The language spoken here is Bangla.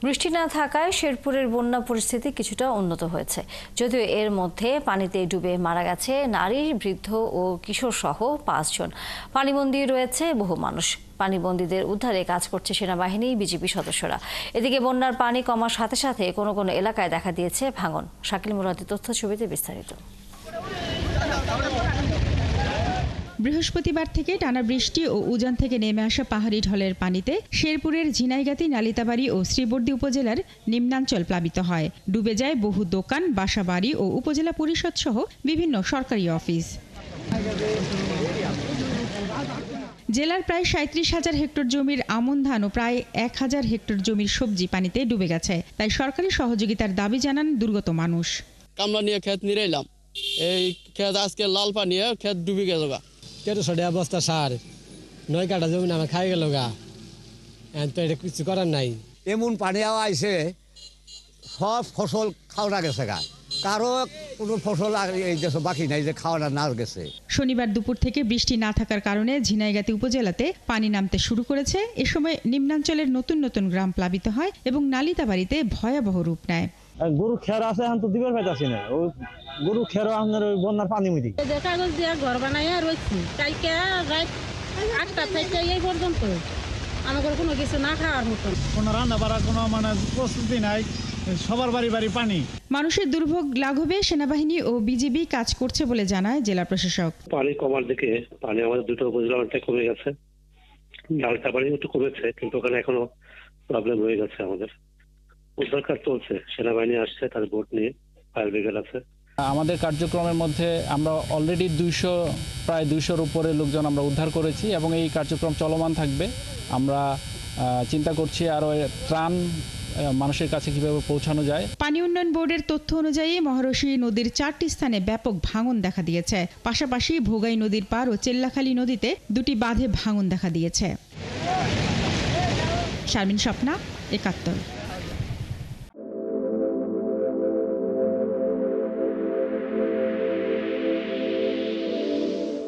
বৃষ্টি না থাকায় শেরপুরের বন্যা পরিস্থিতি কিছুটা উন্নত হয়েছে, যদিও এর মধ্যে পানিতে ডুবে মারা গেছে নারী, বৃদ্ধ ও কিশোর সহ 5 জন। পানিবন্দী রয়েছে বহু মানুষ। পানিবন্দীদের উদ্ধারে কাজ করছে সেনাবাহিনী, বিজিবি সদস্যরা। এদিকে বন্যার পানি কমার সাথে সাথে কোনো কোনো এলাকায় দেখা দিয়েছে ভাঙন। শাকিল মুরাদের তথ্য ছবিতে বিস্তারিত। বৃহস্পতিবার থেকে টানা বৃষ্টি ও উজান থেকে নেমে আসা পাহাড়ি ঢলের পানিতে শেরপুরের ঝিনাইগাতি, নালিতাবাড়ী ও শ্রীবর্দী উপজেলার নিম্নাঞ্চল প্লাবিত হয়। ডুবে যায় বহু দোকান, বাসাবাড়ি ও উপজেলা পরিষদ সহ বিভিন্ন সরকারি অফিস। জেলার প্রায় 37,000 হেক্টর জমির আমন ধান ও প্রায় 1,000 হেক্টর জমির সবজি পানিতে ডুবে গেছে। তাই সরকারি সহযোগিতার দাবি জানান দুর্গত মানুষ। কামলা নিয়ে ক্ষেত নিরাইলাম, এই ক্ষেত আজকে লাল পানি ক্ষেত ডুবে গেল গা। 1300 বস্তা সার 9 কাঠা জমি আমার খাই গেল গা। তো এটা কিছু করার নাই। এমন পানি আইছে সব ফসল খাওয়া গেছে গা, কারো কোনো ফসল এই দেশে বাকি নাই যে খাওয়াটা না গেছে। শনিবার দুপুর থেকে বৃষ্টি না থাকার কারণে ঝিনাইগাতি উপজেলাতে পানি নামতে শুরু করেছে। এ সময় নিম্নাঞ্চলের নতুন নতুন গ্রাম প্লাবিত হয় এবং নালিতাবাড়িতে ভয়াবহ রূপ নেয়। গরু খের আছে, এখন তো দিবার পাইতাছি না। ওই গরু খের আমাদের ওই বন্যার পানি মিটি কাগজ দিয়ে ঘর বানাইয়া রয়েছি। কালকে রাত 8টা থেকে এই পর্যন্ত আমাদের কোনো কিছু না খাওয়ার মতন, কোনো রান্না বাড়ার কোনো প্রস্তুতি নাই, সবার বাড়ি বাড়ি পানি। মানুষের দুর্ভোগ লাঘবে সেনাবাহিনী ও বিজিবি কাজ করছে বলে জানায় জেলা প্রশাসক। পানি কমার দিকে পানি আমাদের দুটো উপজেলা অনেকটা কমে গেছে। নালিতাবাড়ি একটু কমেছে, কিন্তু ওখানে এখনো প্রবলেম রয়ে গেছে। আমাদের উদ্ধার কাজ চলছে, সেনাবাহিনী আসছে, তার বোট নিয়ে, ফায়ার ব্রিগেড আছে। আমাদের কার্যক্রমের মধ্যে আমরা অলরেডি প্রায় 200-র উপরে লোকজন আমরা উদ্ধার করেছি এবং এই কার্যক্রম চলমান থাকবে। আমরা চিন্তা করছি আরও ত্রাণ মানুষের কাছে কিভাবে পৌঁছানো যায়। পানি উন্নয়ন বোর্ডের তথ্য অনুযায়ী মহারশী নদীর 4টি স্থানে ব্যাপক ভাঙন দেখা দিয়েছে। পাশাপাশি ভোগাই নদীর পার ও চেল্লাখালী নদীতে 2টি বাঁধে ভাঙন দেখা দিয়েছে। শারমিন স্বপ্না, 71।